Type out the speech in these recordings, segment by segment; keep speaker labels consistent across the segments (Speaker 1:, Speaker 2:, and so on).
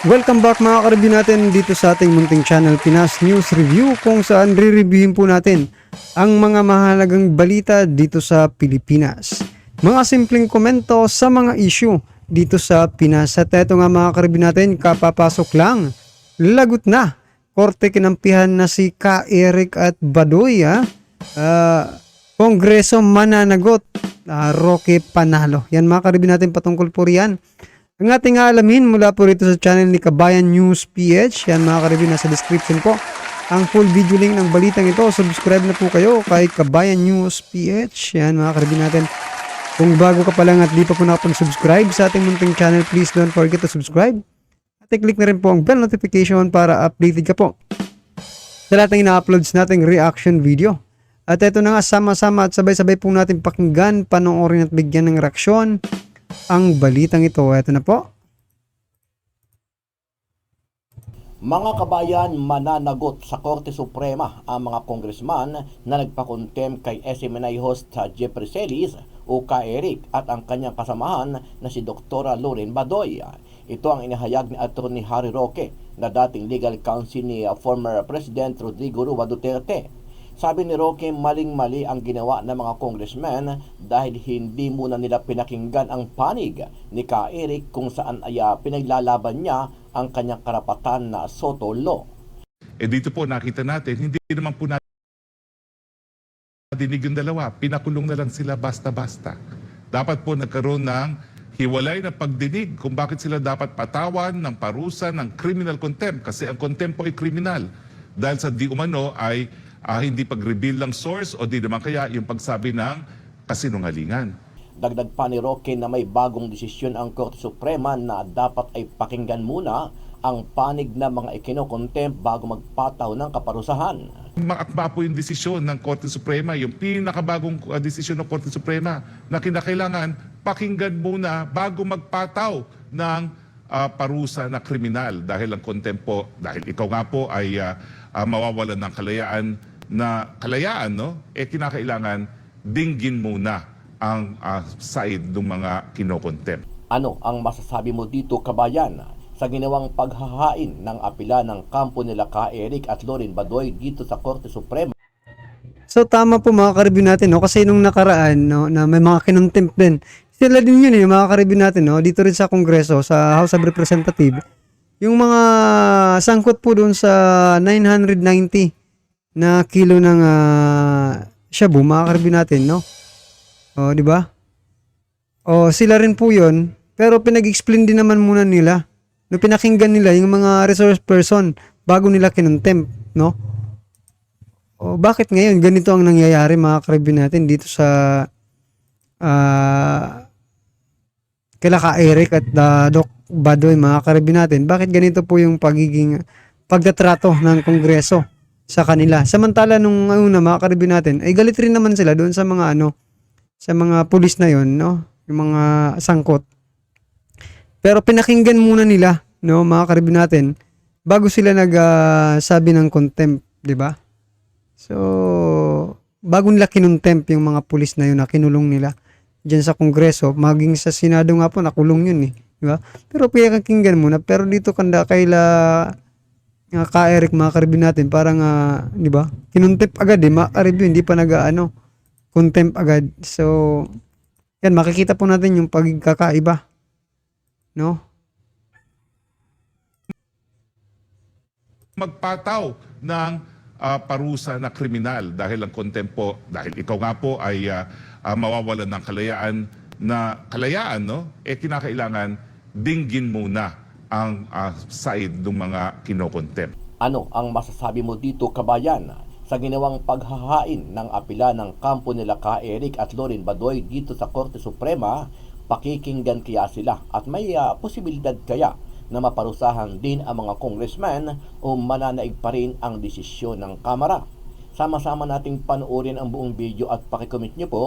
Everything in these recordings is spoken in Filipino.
Speaker 1: Welcome back mga ka-review natin dito sa ating munting channel Pinas News Review, kung saan re-reviewin po natin ang mga mahalagang balita dito sa Pilipinas. Mga simpleng komento sa mga issue dito sa Pinas. At eto nga mga ka-review natin, kapapasok lang, lagot na, korte kinampihan na si Ka Eric at Badoy. Kongreso mananagot, Roque panalo. Yan mga ka-review natin patungkol po riyan. Ang ating alamin mula po rito sa channel ni Kabayan News PH. Yan mga ka-review, nasa description po ang full video link ng balitang ito. Subscribe na po kayo kay Kabayan News PH. Yan mga ka-review natin. Kung bago ka pa lang at di pa po nakapag-subscribe sa ating munting channel, please don't forget to subscribe. At i-click na rin po ang bell notification para updated ka po sa lahat ng ina-uploads nating reaction video. At ito na nga, sama-sama at sabay-sabay po natin pakinggan, panoorin at bigyan ng reaksyon ang balitang ito. Ito na po.
Speaker 2: Mga kabayan, mananagot sa Korte Suprema ang mga congressman na nagpakontem kay SMNI host sa Jeffrey Celis o Ka Eric at ang kanyang kasamahan na si Dr. Loren Badoy. Ito ang inihayag ni Atty. Harry Roque na dating legal counsel ni former President Rodrigo Roa Duterte. Sabi ni Roque, maling-mali ang ginawa ng mga congressmen dahil hindi muna nila pinakinggan ang panig ni Ka Eric kung saan ay pinaglalaban niya ang kanyang karapatan na Soto Law.
Speaker 3: Dito po nakita natin, hindi naman po natin dinig yung dalawa. Pinakulong na lang sila basta-basta. Dapat po nagkaroon ng hiwalay na pagdinig kung bakit sila dapat patawan ng parusa ng criminal contempt. Kasi ang contempt po ay criminal. Dahil sa di umano ay hindi pag-reveal ng source o di naman kaya yung pagsabi ng kasinungalingan.
Speaker 2: Dagdag pa ni Roque na may bagong desisyon ang Korte Suprema na dapat ay pakinggan muna ang panig ng mga ikinokontempt bago magpataw ng kaparusahan.
Speaker 3: Maakma po yung desisyon ng Korte Suprema, yung pinakabagong desisyon ng Korte Suprema na kinakailangan pakinggan muna bago magpataw ng parusa na kriminal dahil ang contempt po, dahil ikaw nga po ay mawawalan ng kalayaan, no? Kinakailangan dinggin muna ang side ng mga kinokontempt.
Speaker 2: Ano ang masasabi mo dito, kabayan, sa ginawang paghahain ng apela ng kampo nila Ka Eric at Loren Badoy dito sa Korte Suprema?
Speaker 1: So tama po mga ka-review natin, no? Kasi nung nakaraan, no, na may mga kinontempt din. Sila din yun mga ka-review natin, no? Dito rin sa Kongreso, sa House of Representatives. Yung mga sangkot po doon sa 990 na kilo ng shabu, mga ka-review natin, no? O, di ba? O, sila rin po yun, pero pinag-explain din naman muna nila. No, pinakinggan nila yung mga resource person bago nila kinontempt, no? O, bakit ngayon ganito ang nangyayari mga ka-review natin dito sa kila Ka Eric at Doc Badoy, mga ka-review natin? Bakit ganito po yung pagtatrato ng Kongreso sa kanila? Samantala nung una mga ka-review natin, ay galit rin naman sila doon sa mga sa mga pulis na yon, no? Yung mga sangkot. Pero pinakinggan muna nila, no, mga ka-review natin, bago sila nagsabi ng contempt, di ba? So, bago nila kinontempt yung mga pulis na yun na kinulong nila diyan sa Kongreso, maging sa Senado nga po nakulong yun, di ba? Pero pinakinggan muna. Pero dito kaila Ka Eric, mga ka-review natin, parang di ba? Kinontempt agad mga ka-review, hindi pa contempt agad. So, yan, makikita po natin yung pagkakaiba, no?
Speaker 3: Magpataw ng parusa na kriminal dahil ang contempt po, dahil ikaw nga po ay mawawalan ng kalayaan, no? Kinakailangan dinggin muna ang side ng mga kinokontempt.
Speaker 2: Ano ang masasabi mo dito, kabayan, sa ginawang paghahain ng apela ng kampo nila Ka Eric at Loren Badoy dito sa Korte Suprema? Pakikinggan kaya sila at may posibilidad kaya na maparusahan din ang mga congressmen o mananaig pa rin ang desisyon ng Kamara? Sama-sama nating panoorin ang buong video at pakicomment nyo po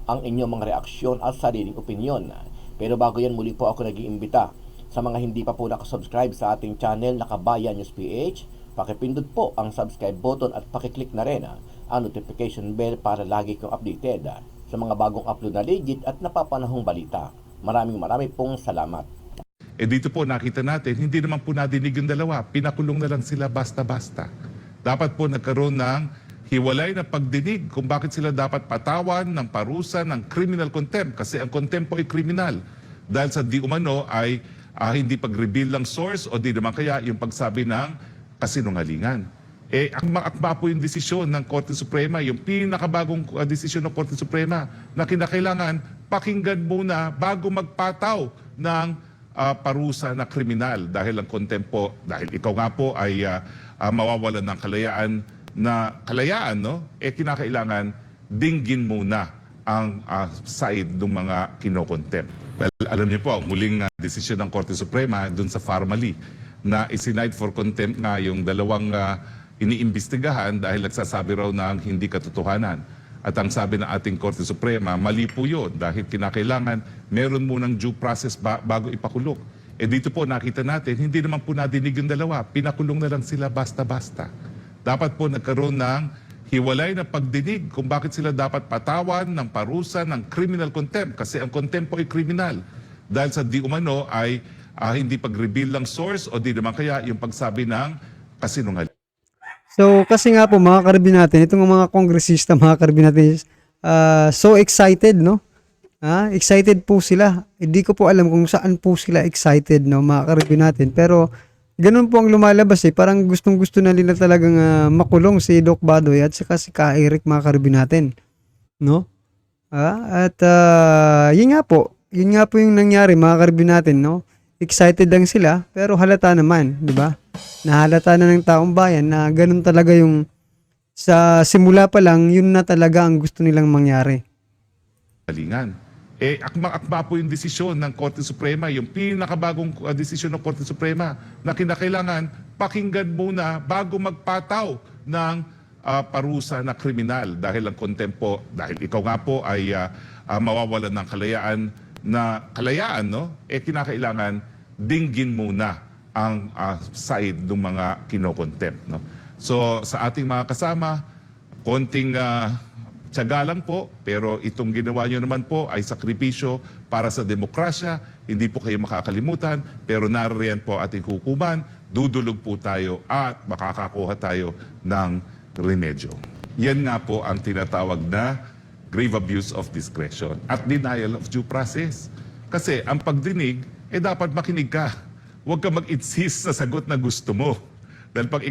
Speaker 2: ang inyong mga reaksyon at sariling opinyon. Pero bago yan, muli po ako nag-iimbita sa mga hindi pa po nakasubscribe sa ating channel na Kabayan News PH, pakipindot po ang subscribe button at pakiclick na rin ang notification bell para lagi kang updated sa mga bagong upload na legit at napapanahong balita. Maraming pong salamat.
Speaker 3: Dito po nakita natin, hindi naman po nadinig yung dalawa. Pinakulong na lang sila basta-basta. Dapat po nagkaroon ng hiwalay na pagdinig kung bakit sila dapat patawan ng parusa ng criminal contempt. Kasi ang contempt po ay kriminal. Dahil sa di umano ay hindi pag-reveal ng source o di naman kaya yung pagsabi ng kasinungalingan. Akma po yung desisyon ng Korte Suprema, yung pinakabagong desisyon ng Korte Suprema na kinakailangan pakinggan muna bago magpataw ng parusa na kriminal dahil ang contempt po, dahil ikaw nga po ay mawawalan ng kalayaan, no? Kinakailangan dinggin muna ang side ng mga kinokontempt. Well, alam niyo po, ang muling desisyon ng Korte Suprema dun sa Farmally na isinight for contempt nga yung dalawang iniimbestigahan dahil nagsasabi raw ng hindi katotohanan. At ang sabi ng ating Korte Suprema, mali po yun dahil kinakailangan meron munang due process bago ipakulong. Dito po nakita natin, hindi naman po nadinig yung dalawa. Pinakulong na lang sila basta-basta. Dapat po nagkaroon ng hiwalay na pagdinig kung bakit sila dapat patawan ng parusa ng criminal contempt. Kasi ang contempt po ay kriminal. Dahil sa di umano ay hindi pag-reveal ng source o di naman kaya yung pagsabi ng kasinungalingan.
Speaker 1: So, kasi nga po mga karibin natin, itong mga kongresista, mga karibin natin, so excited, no? Excited po sila. Hindi ko po alam kung saan po sila excited, no, mga karibin natin. Pero, ganun po ang lumalabas eh. Parang gustong-gusto na nila talagang makulong si Doc Badoy at saka si Ka Eric, mga karibin natin. No? Yun nga po yung nangyari, mga karibin natin, no? Excited lang sila, pero halata naman, di ba? Nahalata na ng taong bayan na ganun talaga yung sa simula pa lang, yun na talaga ang gusto nilang mangyari.
Speaker 3: Akma po yung desisyon ng Korte Suprema, yung pinakabagong desisyon ng Korte Suprema na kinakailangan pakinggan muna bago magpataw ng parusa na kriminal dahil ang contempt po, dahil ikaw nga po ay mawawalan ng kalayaan, no? Kinakailangan dinggin muna ang side ng mga kinokontempt, no? So sa ating mga kasama, konting tiyaga lang po, pero itong ginawa nyo naman po ay sakripisyo para sa demokrasya. Hindi po kayo makakalimutan, pero naririyan po ating hukuman, dudulog po tayo at makakakuha tayo ng remedyo. Yan nga po ang tinatawag na grave abuse of discretion at denial of due process. Kasi ang pagdinig, dapat makinig ka. Huwag ka mag-insist sa sagot na gusto mo. Dahil pag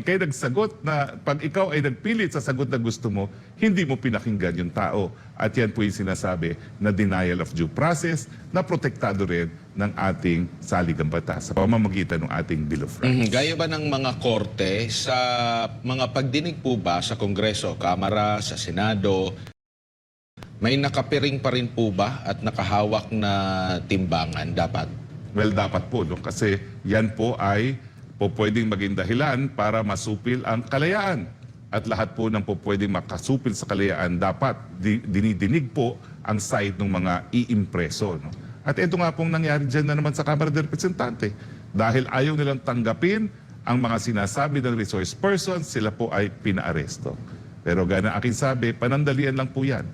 Speaker 3: ikaw ay nagpilit sa sagot na gusto mo, hindi mo pinakinggan yung tao. At yan po yung sinasabi na denial of due process na protektado rin ng ating saligang batas sa pamamagitan ng ating Bill of Rights.
Speaker 4: Gaya ba ng mga korte sa mga pagdinig po ba sa Kongreso, Kamara, sa Senado, may nakapiring pa rin po ba at nakahawak na timbangan dapat?
Speaker 3: Well, dapat po, no? Kasi yan po ay pwedeng maging dahilan para masupil ang kalayaan. At lahat po ng pwedeng makasupil sa kalayaan, dapat dinidinig po ang side ng mga iimpreso. No? At ito nga pong nangyari dyan na naman sa Kamara de Representante. Dahil ayaw nilang tanggapin ang mga sinasabi ng resource persons, sila po ay pinaaresto. Pero gana aking sabi, panandalian lang po yan.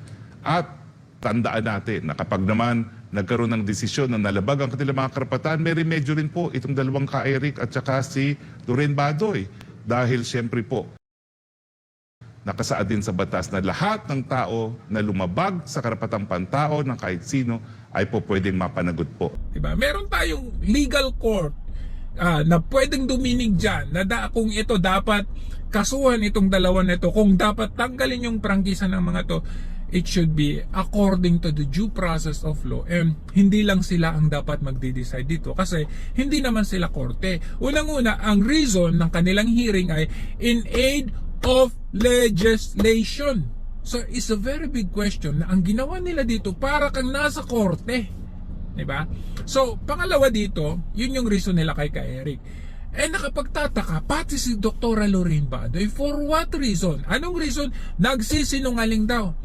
Speaker 3: At tandaan natin na kapag naman nagkaroon ng desisyon na nalabag ang kanilang mga karapatan, may remedyo rin po itong dalawang Ka Eric at saka si Loren Badoy. Dahil siyempre po, nakasaad din sa batas na lahat ng tao na lumabag sa karapatang pantao ng kahit sino ay po pwedeng mapanagot po.
Speaker 5: Diba? Meron tayong legal court na pwedeng duminig dyan na kung ito dapat kasuhan itong dalawa na ito, kung dapat tanggalin yung prangkisa ng mga to, it should be according to the due process of law. And hindi lang sila ang dapat magde-decide dito kasi hindi naman sila korte. Unang-una, ang reason ng kanilang hearing ay in aid of legislation. So it's a very big question na ang ginawa nila dito para kang nasa korte. Diba? So pangalawa dito, yun yung reason nila kay Ka Eric. Nakapagtataka, pati si Dr. Loren Badoy, for what reason? Anong reason? Nagsisinungaling daw.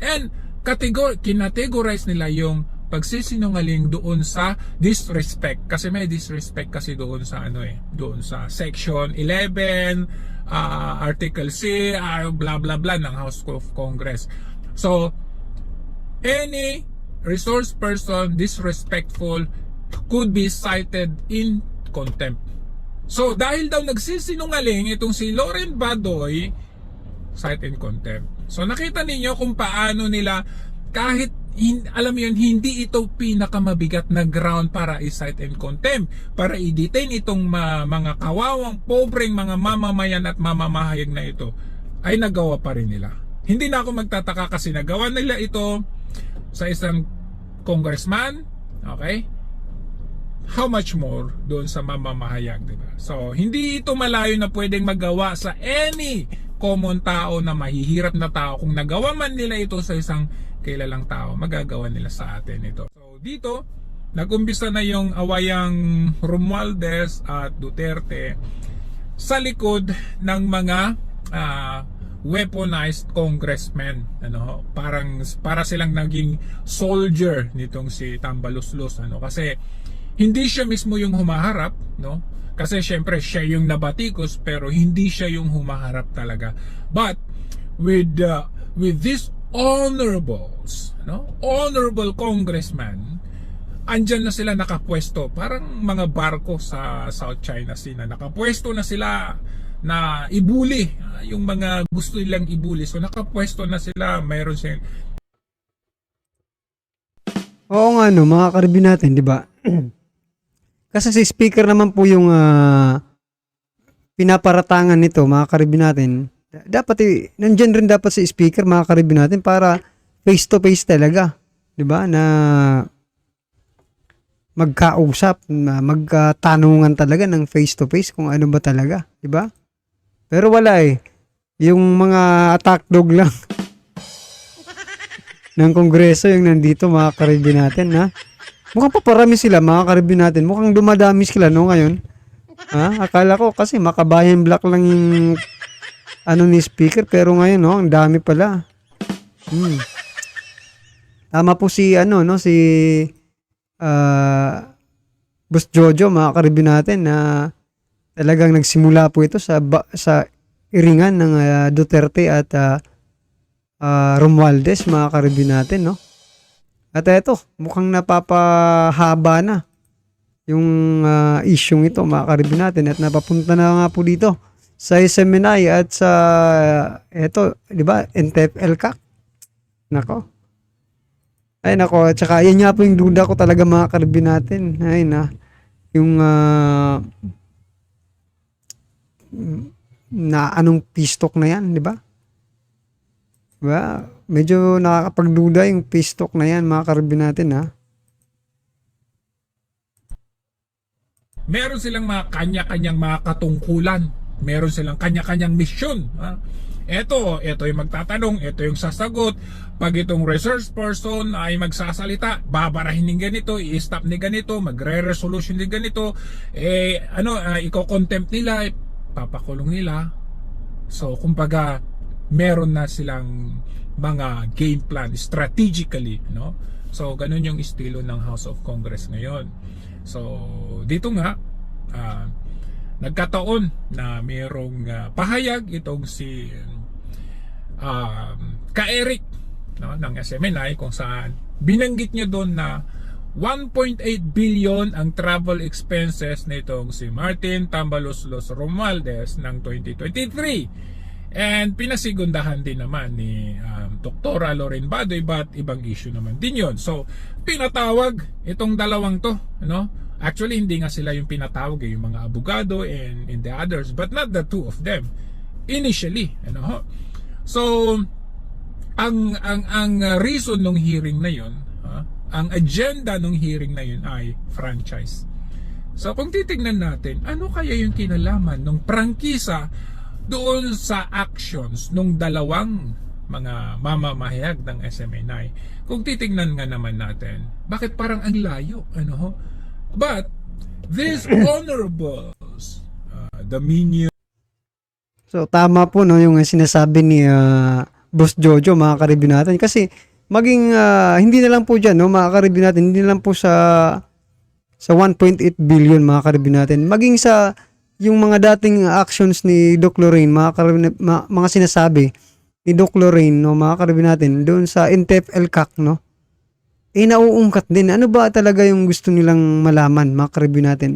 Speaker 5: And kinategorize nila yung pagsisinungaling doon sa disrespect. Kasi may disrespect kasi doon sa doon sa section 11, article C, blah blah blah ng House of Congress. So any resource person disrespectful could be cited in contempt. So dahil daw nagsisinungaling itong si Loren Badoy, cite in contempt. So nakita ninyo kung paano nila kahit alam mo yun, hindi ito pinakamabigat na ground para i-cite in contempt, para i-detain itong mga kawawang, pobreng mga mamamayan at mamamahayag na ito, ay nagawa pa rin nila. Hindi na ako magtataka kasi nagawa nila ito sa isang congressman, okay? How much more doon sa mamamahayag, diba? So, hindi ito malayo na pwedeng magawa sa any common tao na mahihirap na tao. Kung nagawa man nila ito sa isang kilalang tao, magagawa nila sa atin ito. So, dito, nag-umpisa na yung awayang Romualdez at Duterte sa likod ng mga weaponized congressmen, ano, para silang naging soldier nitong si Tambaluslos, ano, kasi hindi siya mismo yung humaharap, no, kasi syempre siya yung nabatikos pero hindi siya yung humaharap talaga, but with this honorables, no, honorable congressman, andyan na sila nakapwesto, parang mga barko sa South China Sea na nakapwesto na sila na ibuli yung mga gusto nilang ibuli. So nakapwesto na sila, mayroon siya.
Speaker 1: Oo nga no, mga karibin natin, di ba? Kasi si speaker naman po yung pinaparatangan nito, mga karibin natin. Dapat nandiyan rin dapat si speaker, mga karibin natin, para face to face talaga, di ba? Na magkausap, magkatanungan talaga ng face to face kung ano ba talaga, di ba? Pero wala yung mga attack dog lang ng Kongreso yung nandito, mga karibin natin, ha? Mukhang paparami sila, mga karibin natin. Mukhang dumadami sila, no, ngayon. Ha? Akala ko kasi makabayan black lang yung ni speaker, pero ngayon, no, ang dami pala. Tama po si, si Boss Jojo, mga karibin natin, na talagang nagsimula po ito sa iringan ng Duterte at Romualdez, mga karibin natin, no? At eto, mukhang napapahaba na yung isyong ito, mga karibin natin, at napapunta na nga po dito sa SMNI at sa eto, di ba, NTF-ELCAC. Nako. Ay nako, at saka yan nga po yung duda ko talaga, mga karibin natin. Ay na, yung na anong pistok na yan, di ba? Diba? Medyo nakakapagduda yung pistok na yan, mga karibin natin, ha?
Speaker 5: Meron silang mga kanya-kanyang mga katungkulan. Meron silang kanya-kanyang misyon. Ha? Ito yung magtatanong, ito yung sasagot. Pag itong research person ay magsasalita, babarahin ng ganito, i-stop ni ganito, magre-resolution ni ganito, iko-contempt nila, papakulong nila. So, kumbaga, meron na silang mga game plan strategically, no? So, ganun yung estilo ng House of Congress ngayon. So, dito nga, nagkataon na mayroong pahayag itong si Ka-Eric, no, ng SMNI, kung saan binanggit niya doon na 1.8 billion ang travel expenses nitong si Martin Tambaluslos Romualdez ng 2023. And pinasigundahan din naman ni Dr. Loren Badoy, but ibang issue naman din yon. So, pinatawag itong dalawang to, no? Actually, hindi nga sila yung pinatawag, yung mga abogado and the others, but not the two of them initially, ano? So, ang reason ng hearing na yon, ang agenda ng hearing na yun ay franchise. So, kung titingnan natin, ano kaya yung kinalaman ng prangkisa doon sa actions nung dalawang mga mamamahayag ng SMNI? Kung titingnan nga naman natin, bakit parang ang layo, ano? But these honorables, the minion.
Speaker 1: So tama po, no, yung sinasabi ni Boss Jojo, mga karibin natin, kasi maging hindi na lang po diyan, no, mga karibin natin, hindi na lang po sa 1.8 billion, mga karibin natin, maging sa yung mga dating actions ni Doc Lorraine, mga sinasabi ni Doc Lorraine, no, mga karibin natin, doon sa NTF-ELCAC, no, nauungkat din. Ano ba talaga yung gusto nilang malaman, mga ka-review natin?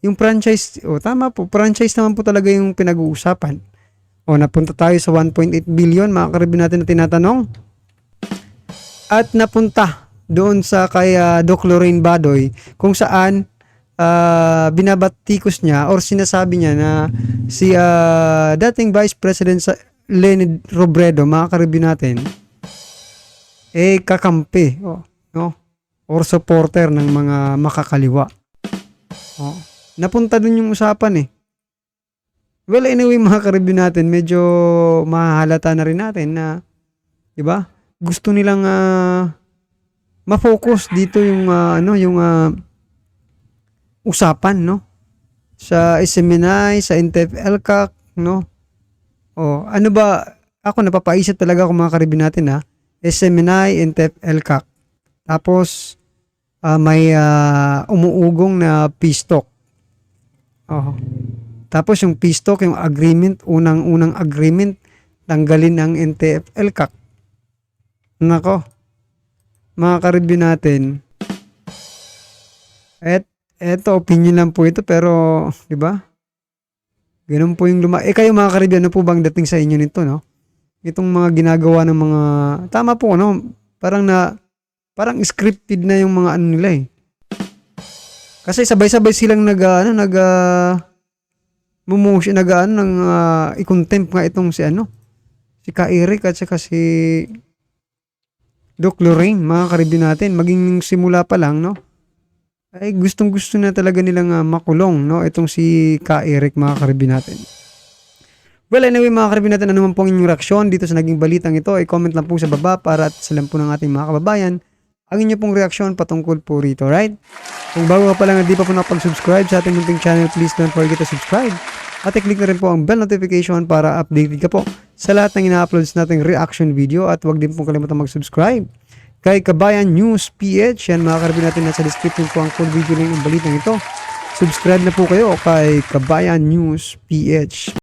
Speaker 1: Yung franchise, tama po, franchise naman po talaga yung pinag-uusapan. Napunta tayo sa 1.8 billion, mga ka-review natin na tinatanong. At napunta doon sa kay Doc Lorraine Badoy, kung saan binabatikos niya or sinasabi niya na si dating Vice President Leni Robredo, mga ka-review natin, kakampi, no? Or supporter ng mga makakaliwa. Napunta dun yung usapan Well, anyway, mga ka-review natin, medyo mahalata na rin natin na, di ba? Gusto nilang ma-focus dito yung usapan, no? Sa SMNI, sa NTF-ELCAC, no? Ano ba? Ako napapaisip talaga ako, mga ka-review natin, SMNI, NTF-ELCAC. Tapos may umuugong na peace talk. Tapos yung peace talk, yung agreement, unang agreement, tanggalin ang NTF-ELCAC. Nako, mga ka-review natin, eto, opinion lang po ito, pero, di ba? Ganun po yung kayo, mga ka-review, ano po bang dating sa inyo nito, no? Itong mga ginagawa ng mga, tama po, no? Parang scripted na yung mga ano nila Kasi sabay-sabay silang mumotion, i-contempt nga itong si Ka Eric at saka si Doc Lorraine, mga ka-review natin, maging simula pa lang, no? Ay gustong-gusto na talaga nilang makulong, no? Itong si Ka Eric, mga ka-review natin. Well, anyway, mga ka-review natin, ano man pong inyong reaksyon dito sa naging balitang ito, i-comment lang po sa baba para at salam po ng ating mga kababayan ang inyo pong reaksyon patungkol po rito, right? Kung bago ka pa lang at di pa po nakapag-subscribe sa ating munting channel, please don't forget to subscribe. At i-click na rin po ang bell notification para updated ka po sa lahat ng ina-uploads nating reaction video. At huwag din pong kalimutan mag-subscribe kay Kabayan News PH. Yan, mga ka-review natin, nasa description po ang full video ng balitang ito. Subscribe na po kayo kay Kabayan News PH.